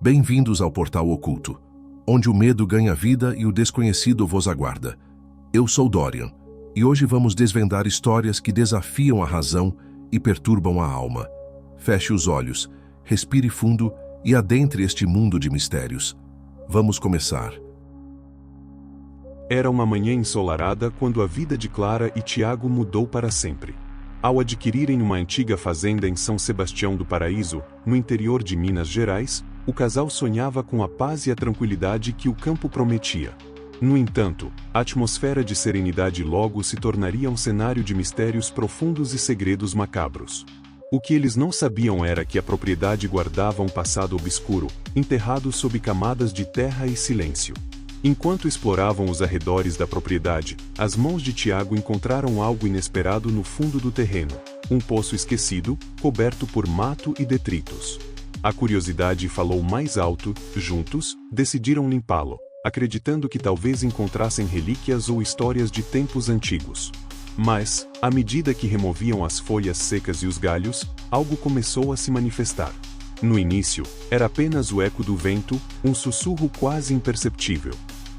Bem-vindos ao Portal Oculto, onde o medo ganha vida e o desconhecido vos aguarda. Eu sou Dorian, e hoje vamos desvendar histórias que desafiam a razão e perturbam a alma. Feche os olhos, respire fundo e adentre este mundo de mistérios. Vamos começar. Era uma manhã ensolarada quando a vida de Clara e Tiago mudou para sempre. Ao adquirirem uma antiga fazenda em São Sebastião do Paraíso, no interior de Minas Gerais, o casal sonhava com a paz e a tranquilidade que o campo prometia. No entanto, a atmosfera de serenidade logo se tornaria um cenário de mistérios profundos e segredos macabros. O que eles não sabiam era que a propriedade guardava um passado obscuro, enterrado sob camadas de terra e silêncio. Enquanto exploravam os arredores da propriedade, as mãos de Tiago encontraram algo inesperado no fundo do terreno: um poço esquecido, coberto por mato e detritos. A curiosidade falou mais alto. Juntos, decidiram limpá-lo, acreditando que talvez encontrassem relíquias ou histórias de tempos antigos. Mas, à medida que removiam as folhas secas e os galhos, algo começou a se manifestar. No início, era apenas o eco do vento, um sussurro quase imperceptível.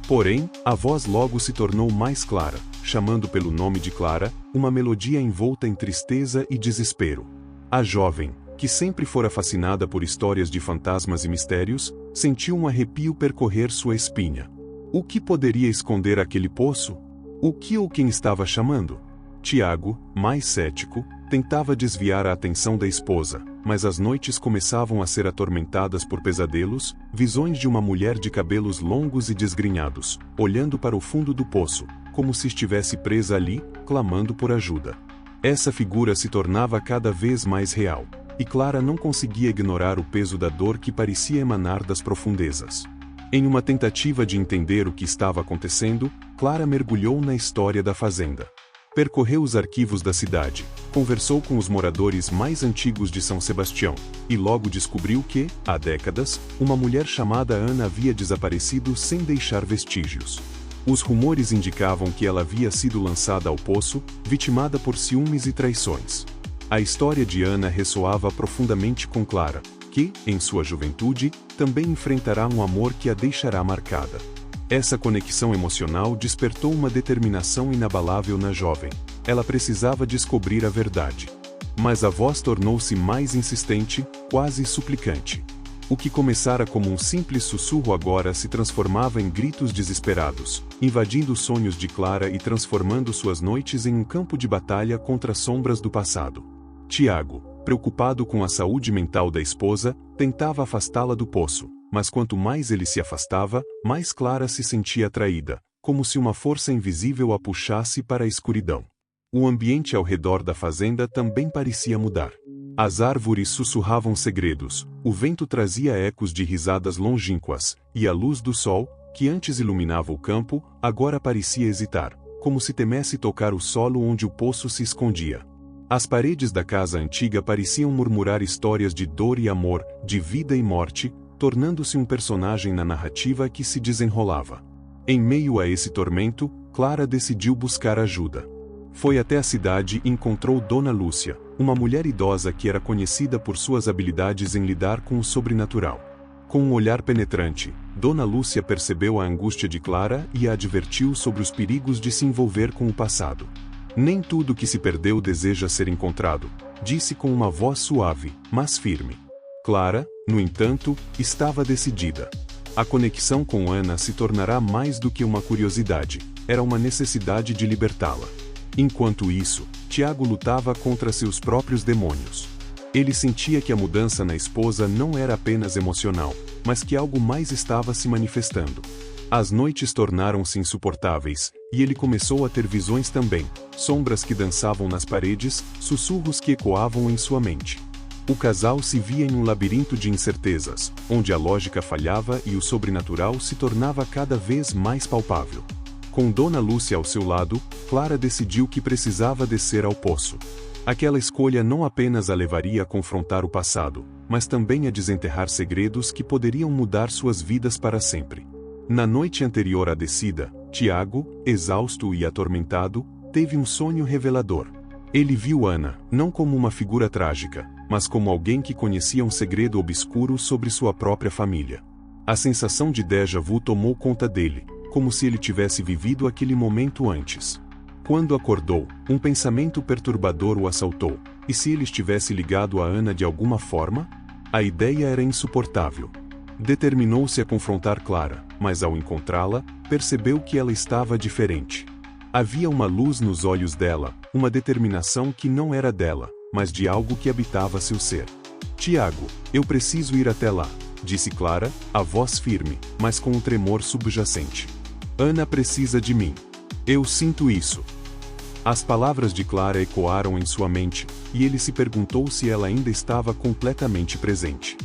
Porém, a voz logo se tornou mais clara, chamando pelo nome de Clara, uma melodia envolta em tristeza e desespero. A jovem, que sempre fora fascinada por histórias de fantasmas e mistérios, sentiu um arrepio percorrer sua espinha. O que poderia esconder aquele poço? O que ou quem estava chamando? Tiago, mais cético, tentava desviar a atenção da esposa, mas as noites começavam a ser atormentadas por pesadelos, visões de uma mulher de cabelos longos e desgrenhados, olhando para o fundo do poço, como se estivesse presa ali, clamando por ajuda. Essa figura se tornava cada vez mais real, e Clara não conseguia ignorar o peso da dor que parecia emanar das profundezas. Em uma tentativa de entender o que estava acontecendo, Clara mergulhou na história da fazenda. Percorreu os arquivos da cidade, conversou com os moradores mais antigos de São Sebastião, e logo descobriu que, há décadas, uma mulher chamada Ana havia desaparecido sem deixar vestígios. Os rumores indicavam que ela havia sido lançada ao poço, vitimada por ciúmes e traições. A história de Ana ressoava profundamente com Clara, que, em sua juventude, também enfrentará um amor que a deixará marcada. Essa conexão emocional despertou uma determinação inabalável na jovem. Ela precisava descobrir a verdade. Mas a voz tornou-se mais insistente, quase suplicante. O que começara como um simples sussurro agora se transformava em gritos desesperados, invadindo os sonhos de Clara e transformando suas noites em um campo de batalha contra as sombras do passado. Tiago, preocupado com a saúde mental da esposa, tentava afastá-la do poço. Mas quanto mais ele se afastava, mais Clara se sentia atraída, como se uma força invisível a puxasse para a escuridão. O ambiente ao redor da fazenda também parecia mudar. As árvores sussurravam segredos, o vento trazia ecos de risadas longínquas, e a luz do sol, que antes iluminava o campo, agora parecia hesitar, como se temesse tocar o solo onde o poço se escondia. As paredes da casa antiga pareciam murmurar histórias de dor e amor, de vida e morte, tornando-se um personagem na narrativa que se desenrolava. Em meio a esse tormento, Clara decidiu buscar ajuda. Foi até a cidade e encontrou Dona Lúcia, uma mulher idosa que era conhecida por suas habilidades em lidar com o sobrenatural. Com um olhar penetrante, Dona Lúcia percebeu a angústia de Clara e a advertiu sobre os perigos de se envolver com o passado. Nem tudo que se perdeu deseja ser encontrado, disse com uma voz suave, mas firme. Clara, no entanto, estava decidida. A conexão com Ana se tornará mais do que uma curiosidade, era uma necessidade de libertá-la. Enquanto isso, Tiago lutava contra seus próprios demônios. Ele sentia que a mudança na esposa não era apenas emocional, mas que algo mais estava se manifestando. As noites tornaram-se insuportáveis, e ele começou a ter visões também, sombras que dançavam nas paredes, sussurros que ecoavam em sua mente. O casal se via em um labirinto de incertezas, onde a lógica falhava e o sobrenatural se tornava cada vez mais palpável. Com Dona Lúcia ao seu lado, Clara decidiu que precisava descer ao poço. Aquela escolha não apenas a levaria a confrontar o passado, mas também a desenterrar segredos que poderiam mudar suas vidas para sempre. Na noite anterior à descida, Tiago, exausto e atormentado, teve um sonho revelador. Ele viu Ana, não como uma figura trágica, mas como alguém que conhecia um segredo obscuro sobre sua própria família. A sensação de déjà vu tomou conta dele, como se ele tivesse vivido aquele momento antes. Quando acordou, um pensamento perturbador o assaltou. E se ele estivesse ligado a Ana de alguma forma? A ideia era insuportável. Determinou-se a confrontar Clara, mas ao encontrá-la, percebeu que ela estava diferente. Havia uma luz nos olhos dela, uma determinação que não era dela, mas de algo que habitava seu ser. Tiago, eu preciso ir até lá, disse Clara, a voz firme, mas com um tremor subjacente. Ana precisa de mim. Eu sinto isso. As palavras de Clara ecoaram em sua mente, e ele se perguntou se ela ainda estava completamente presente.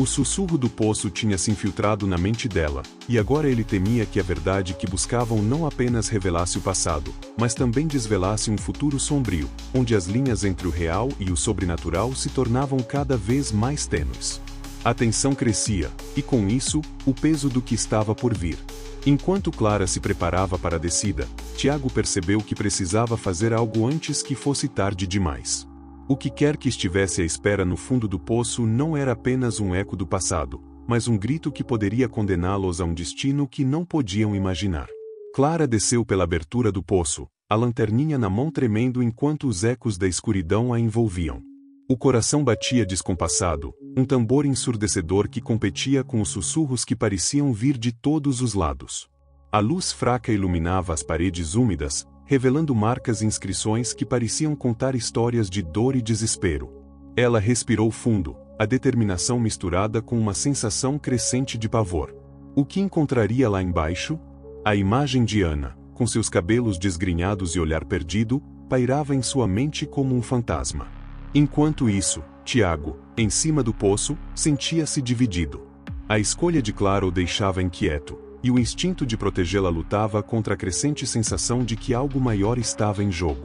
O sussurro do poço tinha se infiltrado na mente dela, e agora ele temia que a verdade que buscavam não apenas revelasse o passado, mas também desvelasse um futuro sombrio, onde as linhas entre o real e o sobrenatural se tornavam cada vez mais tênues. A tensão crescia, e com isso, o peso do que estava por vir. Enquanto Clara se preparava para a descida, Tiago percebeu que precisava fazer algo antes que fosse tarde demais. O que quer que estivesse à espera no fundo do poço não era apenas um eco do passado, mas um grito que poderia condená-los a um destino que não podiam imaginar. Clara desceu pela abertura do poço, a lanterninha na mão tremendo enquanto os ecos da escuridão a envolviam. O coração batia descompassado, um tambor ensurdecedor que competia com os sussurros que pareciam vir de todos os lados. A luz fraca iluminava as paredes úmidas, revelando marcas e inscrições que pareciam contar histórias de dor e desespero. Ela respirou fundo, a determinação misturada com uma sensação crescente de pavor. O que encontraria lá embaixo? A imagem de Ana, com seus cabelos desgrenhados e olhar perdido, pairava em sua mente como um fantasma. Enquanto isso, Tiago, em cima do poço, sentia-se dividido. A escolha de Clara o deixava inquieto, e o instinto de protegê-la lutava contra a crescente sensação de que algo maior estava em jogo.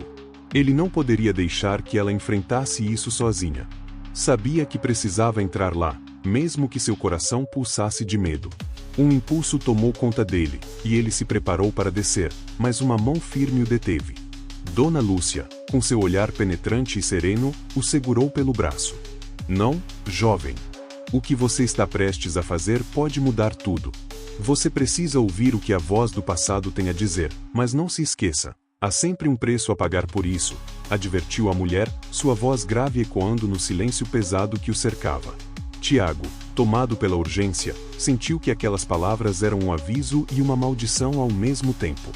Ele não poderia deixar que ela enfrentasse isso sozinha. Sabia que precisava entrar lá, mesmo que seu coração pulsasse de medo. Um impulso tomou conta dele, e ele se preparou para descer, mas uma mão firme o deteve. Dona Lúcia, com seu olhar penetrante e sereno, o segurou pelo braço. Não, jovem. O que você está prestes a fazer pode mudar tudo. Você precisa ouvir o que a voz do passado tem a dizer, mas não se esqueça. Há sempre um preço a pagar por isso, advertiu a mulher, sua voz grave ecoando no silêncio pesado que o cercava. Tiago, tomado pela urgência, sentiu que aquelas palavras eram um aviso e uma maldição ao mesmo tempo.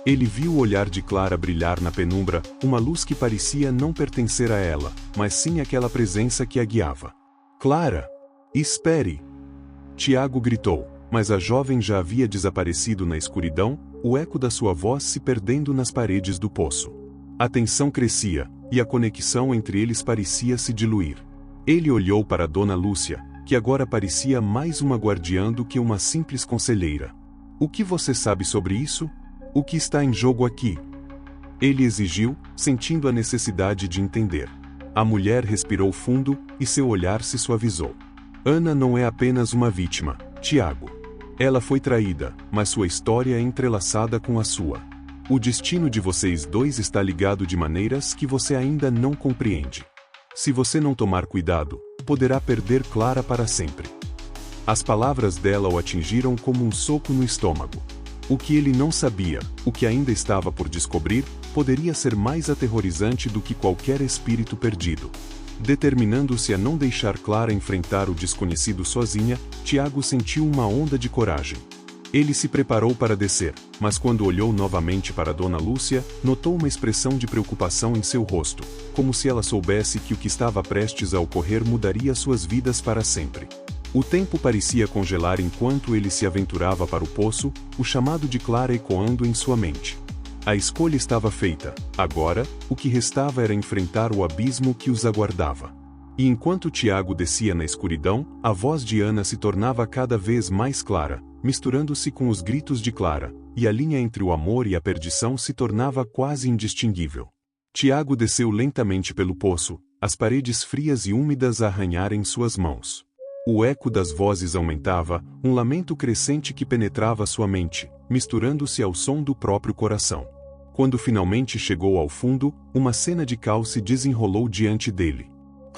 Ele viu o olhar de Clara brilhar na penumbra, uma luz que parecia não pertencer a ela, mas sim àquela presença que a guiava. Clara! Espere! Tiago gritou, mas a jovem já havia desaparecido na escuridão, o eco da sua voz se perdendo nas paredes do poço. A tensão crescia, e a conexão entre eles parecia se diluir. Ele olhou para Dona Lúcia, que agora parecia mais uma guardiã do que uma simples conselheira. O que você sabe sobre isso? O que está em jogo aqui? Ele exigiu, sentindo a necessidade de entender. A mulher respirou fundo, e seu olhar se suavizou. Ana não é apenas uma vítima, Tiago. Ela foi traída, mas sua história é entrelaçada com a sua. O destino de vocês dois está ligado de maneiras que você ainda não compreende. Se você não tomar cuidado, poderá perder Clara para sempre. As palavras dela o atingiram como um soco no estômago. O que ele não sabia, o que ainda estava por descobrir, poderia ser mais aterrorizante do que qualquer espírito perdido. Determinando-se a não deixar Clara enfrentar o desconhecido sozinha, Tiago sentiu uma onda de coragem. Ele se preparou para descer, mas quando olhou novamente para Dona Lúcia, notou uma expressão de preocupação em seu rosto, como se ela soubesse que o que estava prestes a ocorrer mudaria suas vidas para sempre. O tempo parecia congelar enquanto ele se aventurava para o poço, o chamado de Clara ecoando em sua mente. A escolha estava feita, agora, o que restava era enfrentar o abismo que os aguardava. E enquanto Tiago descia na escuridão, a voz de Ana se tornava cada vez mais clara, misturando-se com os gritos de Clara, e a linha entre o amor e a perdição se tornava quase indistinguível. Tiago desceu lentamente pelo poço, as paredes frias e úmidas a arranharem suas mãos. O eco das vozes aumentava, um lamento crescente que penetrava sua mente, misturando-se ao som do próprio coração. Quando finalmente chegou ao fundo, uma cena de caos se desenrolou diante dele.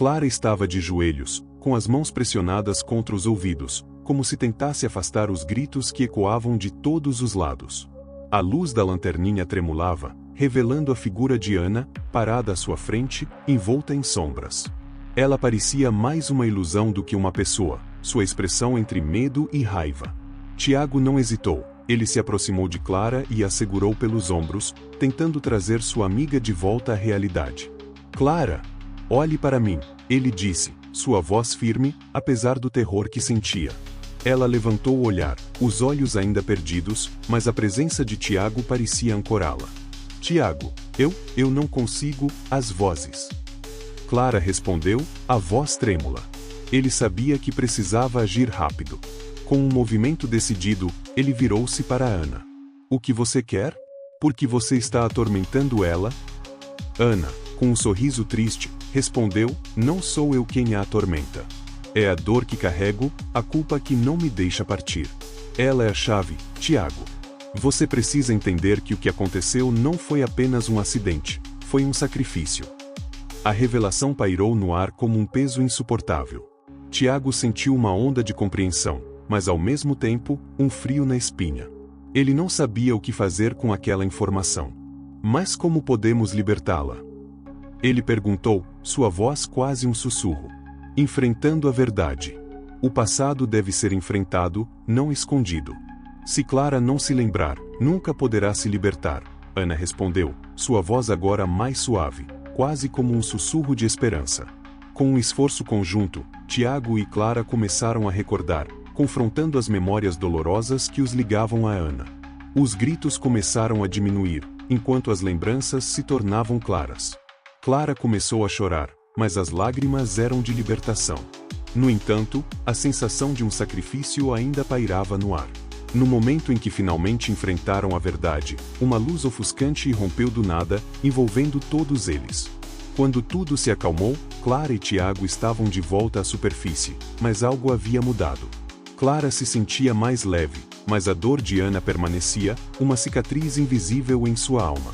Clara estava de joelhos, com as mãos pressionadas contra os ouvidos, como se tentasse afastar os gritos que ecoavam de todos os lados. A luz da lanterninha tremulava, revelando a figura de Ana, parada à sua frente, envolta em sombras. Ela parecia mais uma ilusão do que uma pessoa, sua expressão entre medo e raiva. Tiago não hesitou, ele se aproximou de Clara e a segurou pelos ombros, tentando trazer sua amiga de volta à realidade. Clara, olhe para mim, ele disse, sua voz firme, apesar do terror que sentia. Ela levantou o olhar, os olhos ainda perdidos, mas a presença de Tiago parecia ancorá-la. Tiago, eu não consigo, as vozes. Clara respondeu, a voz trêmula. Ele sabia que precisava agir rápido. Com um movimento decidido, ele virou-se para Ana. O que você quer? Por que você está atormentando ela? Ana, com um sorriso triste, respondeu, não sou eu quem a atormenta. É a dor que carrego, a culpa que não me deixa partir. Ela é a chave, Tiago. Você precisa entender que o que aconteceu não foi apenas um acidente, foi um sacrifício. A revelação pairou no ar como um peso insuportável. Tiago sentiu uma onda de compreensão, mas ao mesmo tempo, um frio na espinha. Ele não sabia o que fazer com aquela informação. Mas como podemos libertá-la? Ele perguntou, sua voz quase um sussurro. Enfrentando a verdade. O passado deve ser enfrentado, não escondido. Se Clara não se lembrar, nunca poderá se libertar, Ana respondeu, sua voz agora mais suave, quase como um sussurro de esperança. Com um esforço conjunto, Tiago e Clara começaram a recordar, confrontando as memórias dolorosas que os ligavam a Ana. Os gritos começaram a diminuir, enquanto as lembranças se tornavam claras. Clara começou a chorar, mas as lágrimas eram de libertação. No entanto, a sensação de um sacrifício ainda pairava no ar. No momento em que finalmente enfrentaram a verdade, uma luz ofuscante irrompeu do nada, envolvendo todos eles. Quando tudo se acalmou, Clara e Tiago estavam de volta à superfície, mas algo havia mudado. Clara se sentia mais leve, mas a dor de Ana permanecia, uma cicatriz invisível em sua alma.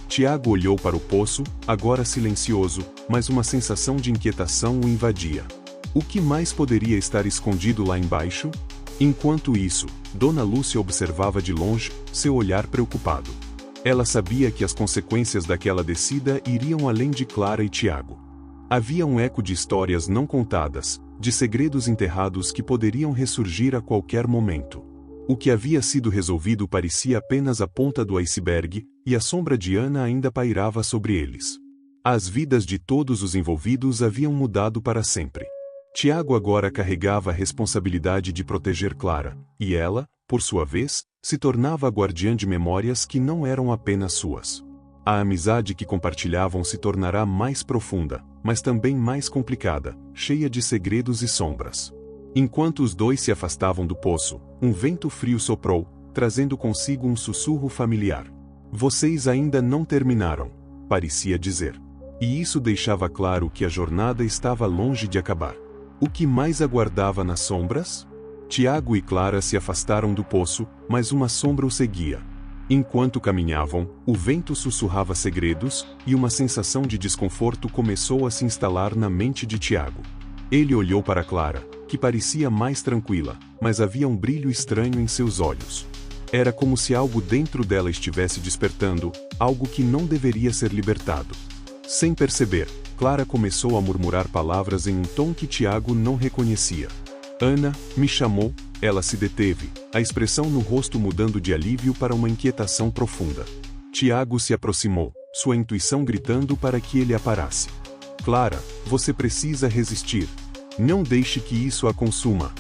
Tiago olhou para o poço, agora silencioso, mas uma sensação de inquietação o invadia. O que mais poderia estar escondido lá embaixo? Enquanto isso, Dona Lúcia observava de longe, seu olhar preocupado. Ela sabia que as consequências daquela descida iriam além de Clara e Tiago. Havia um eco de histórias não contadas, de segredos enterrados que poderiam ressurgir a qualquer momento. O que havia sido resolvido parecia apenas a ponta do iceberg, e a sombra de Ana ainda pairava sobre eles. As vidas de todos os envolvidos haviam mudado para sempre. Tiago agora carregava a responsabilidade de proteger Clara, e ela, por sua vez, se tornava a guardiã de memórias que não eram apenas suas. A amizade que compartilhavam se tornará mais profunda, mas também mais complicada, cheia de segredos e sombras. Enquanto os dois se afastavam do poço, um vento frio soprou, trazendo consigo um sussurro familiar. Vocês ainda não terminaram, parecia dizer. E isso deixava claro que a jornada estava longe de acabar. O que mais aguardava nas sombras? Tiago e Clara se afastaram do poço, mas uma sombra o seguia. Enquanto caminhavam, o vento sussurrava segredos, e uma sensação de desconforto começou a se instalar na mente de Tiago. Ele olhou para Clara, que parecia mais tranquila, mas havia um brilho estranho em seus olhos. Era como se algo dentro dela estivesse despertando, algo que não deveria ser libertado. Sem perceber, Clara começou a murmurar palavras em um tom que Tiago não reconhecia. Ana, me chamou, ela se deteve, a expressão no rosto mudando de alívio para uma inquietação profunda. Tiago se aproximou, sua intuição gritando para que ele a parasse. Clara, você precisa resistir. Não deixe que isso a consuma.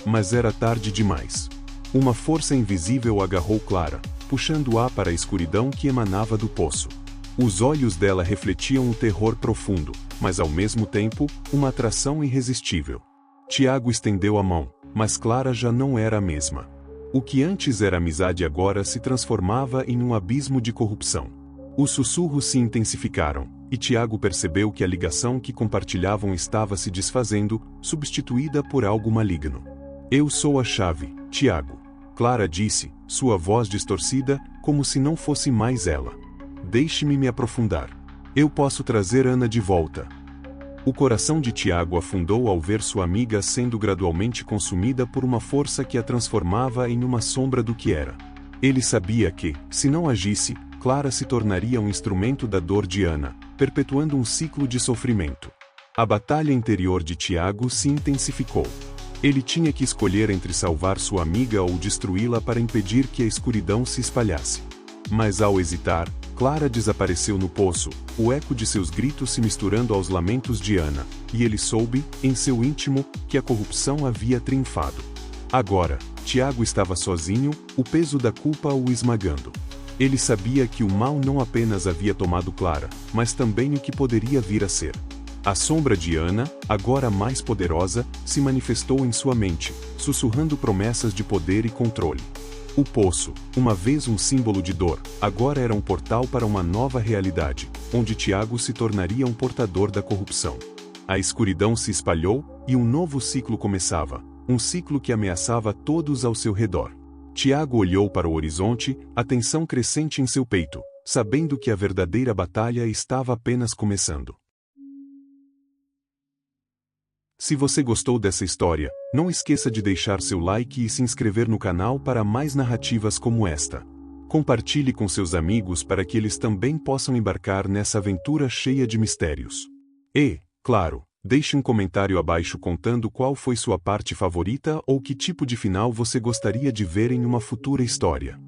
Mas era tarde demais. Uma força invisível agarrou Clara, puxando-a para a escuridão que emanava do poço. Os olhos dela refletiam um terror profundo, mas ao mesmo tempo, uma atração irresistível. Tiago estendeu a mão, mas Clara já não era a mesma. O que antes era amizade agora se transformava em um abismo de corrupção. Os sussurros se intensificaram, e Tiago percebeu que a ligação que compartilhavam estava se desfazendo, substituída por algo maligno. Eu sou a chave, Tiago. Clara disse, sua voz distorcida, como se não fosse mais ela. Deixe-me me aprofundar. Eu posso trazer Ana de volta. O coração de Tiago afundou ao ver sua amiga sendo gradualmente consumida por uma força que a transformava em uma sombra do que era. Ele sabia que, se não agisse, Clara se tornaria um instrumento da dor de Ana, perpetuando um ciclo de sofrimento. A batalha interior de Tiago se intensificou. Ele tinha que escolher entre salvar sua amiga ou destruí-la para impedir que a escuridão se espalhasse. Mas ao hesitar, Clara desapareceu no poço, o eco de seus gritos se misturando aos lamentos de Ana, e ele soube, em seu íntimo, que a corrupção havia triunfado. Agora, Tiago estava sozinho, o peso da culpa o esmagando. Ele sabia que o mal não apenas havia tomado Clara, mas também o que poderia vir a ser. A sombra de Ana, agora mais poderosa, se manifestou em sua mente, sussurrando promessas de poder e controle. O poço, uma vez um símbolo de dor, agora era um portal para uma nova realidade, onde Tiago se tornaria um portador da corrupção. A escuridão se espalhou, e um novo ciclo começava, um ciclo que ameaçava todos ao seu redor. Tiago olhou para o horizonte, a tensão crescente em seu peito, sabendo que a verdadeira batalha estava apenas começando. Se você gostou dessa história, não esqueça de deixar seu like e se inscrever no canal para mais narrativas como esta. Compartilhe com seus amigos para que eles também possam embarcar nessa aventura cheia de mistérios. E, claro, deixe um comentário abaixo contando qual foi sua parte favorita ou que tipo de final você gostaria de ver em uma futura história.